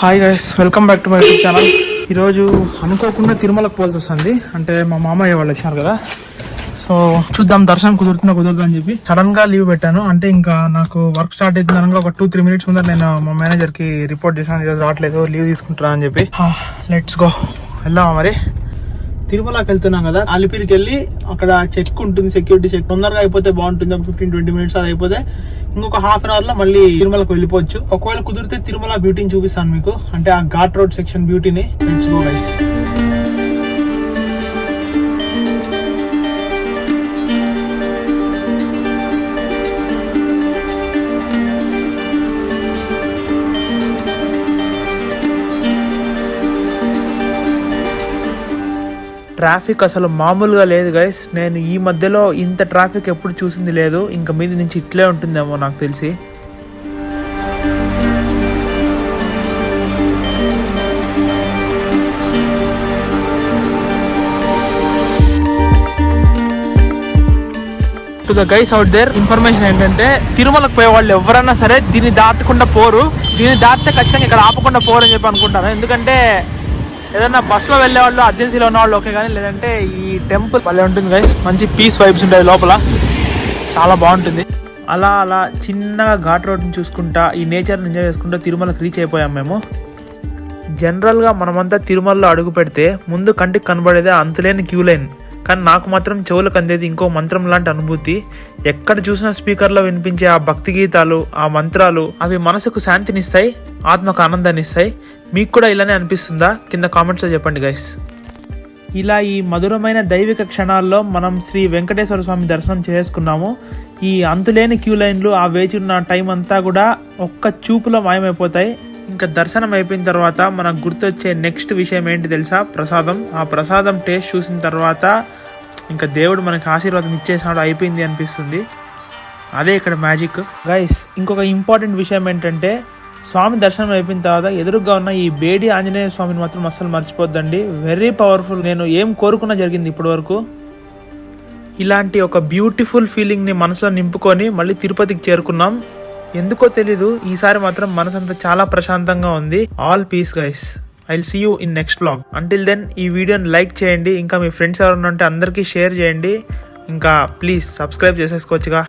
Hi guys, welcome back to my YouTube channel. ఈరోజు అనుకోకుండా తిరుమలకు పోల్సి వస్తుంది. అంటే మా మామయ్య వాళ్ళు వచ్చినారు కదా, సో చూద్దాం దర్శనం కుదురుతుందో అని చెప్పి సడన్ గా లీవ్ పెట్టాను. అంటే ఇంకా నాకు వర్క్ స్టార్ట్ అవుతుంది అనగా ఒక 2-3 మినిట్స్ ముందర నేను మా మేనేజర్ కి రిపోర్ట్ చేశాను, ఈరోజు రావట్లేదు, లీవ్ తీసుకుంటున్నా అని చెప్పి. లెట్స్ గో, వెళ్దామా మరి. తిరుమలకి వెళ్తున్నాం కదా, అలిపిరికి వెళ్ళి అక్కడ చెక్ ఉంటుంది, సెక్యూరిటీ చెక్ తొందరగా అయిపోతే బాగుంటుంది. ఒక 15-20 మినిట్స్ అది అయిపోతే ఇంకొక హాఫ్ అన్ అవర్ లో మళ్ళీ తిరుమలకు వెళ్ళిపోవచ్చు. ఒకవేళ కుదిరితే తిరుమల బ్యూటీని చూపిస్తాను మీకు, అంటే ఆ ఘాట్ రోడ్ సెక్షన్ బ్యూటీని. Let's go guys. ట్రాఫిక్ అసలు మామూలుగా లేదు గైస్. నేను ఈ మధ్యలో ఇంత ట్రాఫిక్ ఎప్పుడు చూసింది లేదు. ఇంకా మీద నుంచి ఇట్లే ఉంటుందేమో నాకు తెలిసి. To the guys out there, information ఏంటంటే తిరుమలకు పోయే వాళ్ళు ఎవరైనా సరే దీన్ని దాటకుండా పోరు. దీన్ని దాటితే ఖచ్చితంగా ఇక్కడ ఆపకుండా పోరు అని చెప్పి అనుకుంటాను. ఎందుకంటే ఏదైనా బస్సులో వెళ్ళే వాళ్ళు, అర్జెన్సీలో ఉన్న వాళ్ళు ఓకే, కానీ లేదంటే ఈ టెంపుల్ భలే ఉంటుంది గైస్. మంచి పీస్ వైబ్స్ ఉంటాయి లోపల, చాలా బాగుంటుంది. అలా అలా చిన్నగా ఘాట్ రోడ్ని చూసుకుంటా, ఈ నేచర్ని ఎంజాయ్ చేసుకుంటూ తిరుమలకు రీచ్ అయిపోయాం మేము. జనరల్గా మనమంతా తిరుమలలో అడుగు పెడితే ముందు కంటికి కనబడేదే అంతులేని క్యూ లైన్. కానీ నాకు మాత్రం చెవులకు అందేది ఇంకో మంత్రం లాంటి అనుభూతి. ఎక్కడ చూసినా స్పీకర్లో వినిపించే ఆ భక్తి గీతాలు, ఆ మంత్రాలు, అవి మనసుకు శాంతినిస్తాయి, ఆత్మకు ఆనందాన్ని ఇస్తాయి. మీకు కూడా ఇలానే అనిపిస్తుందా? కింద కామెంట్స్లో చెప్పండి గైస్. ఇలా ఈ మధురమైన దైవిక క్షణాల్లో మనం శ్రీ వెంకటేశ్వర స్వామి దర్శనం చేసుకున్నాము. ఈ అంతులేని క్యూ లైన్లు, ఆ వేచి ఉన్న టైం అంతా కూడా ఒక్క చూపులో మాయమైపోతాయి. ఇంకా దర్శనం అయిపోయిన తర్వాత మనకు గుర్తొచ్చే నెక్స్ట్ విషయం ఏంటి తెలుసా? ప్రసాదం. ఆ ప్రసాదం టేస్ట్ చూసిన తర్వాత ఇంకా దేవుడు మనకి ఆశీర్వాదం ఇచ్చేసినాడు, అయిపోయింది అనిపిస్తుంది. అదే ఇక్కడ మ్యాజిక్ గైస్. ఇంకొక ఇంపార్టెంట్ విషయం ఏంటంటే, స్వామి దర్శనం అయిపోయిన తర్వాత ఎదురుగా ఉన్న ఈ బేడి ఆంజనేయ స్వామిని మాత్రం అస్సలు మర్చిపోద్దండి. Very powerful. నేను ఏం కోరుకున్నా జరిగింది ఇప్పటి వరకు. ఇలాంటి ఒక బ్యూటిఫుల్ ఫీలింగ్ని మనసులో నింపుకొని మళ్ళీ తిరుపతికి చేరుకున్నాం. ఎందుకో తెలీదు, ఈసారి మాత్రం మనసంతా చాలా ప్రశాంతంగా ఉంది. All peace guys. I'll see you in next vlog. Until then ఈ వీడియోని లైక్ చేయండి, ఇంకా మీ ఫ్రెండ్స్ ఎవరైనా ఉంటే అందరికీ షేర్ చేయండి, ఇంకా ప్లీజ్ సబ్స్క్రైబ్ చేసేసుకోవచ్చుగా.